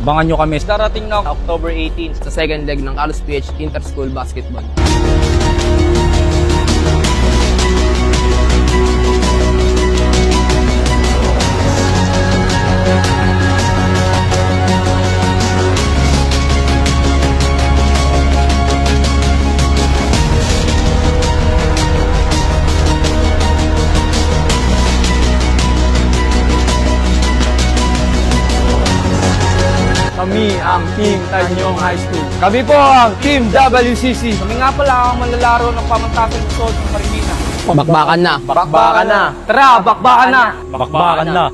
Abangan nyo kami. Darating na October 18 sa second leg ng Alus PH Inter-School Basketball. Kami ang Team Tanyong High School. Kami po ang Team WCC. Kami nga pala ang manlalaro ng pamantasan ng Sod ng Marikina. Bakbakan na! Bakbakan na! Tara, bakbakan na! Bakbakan na!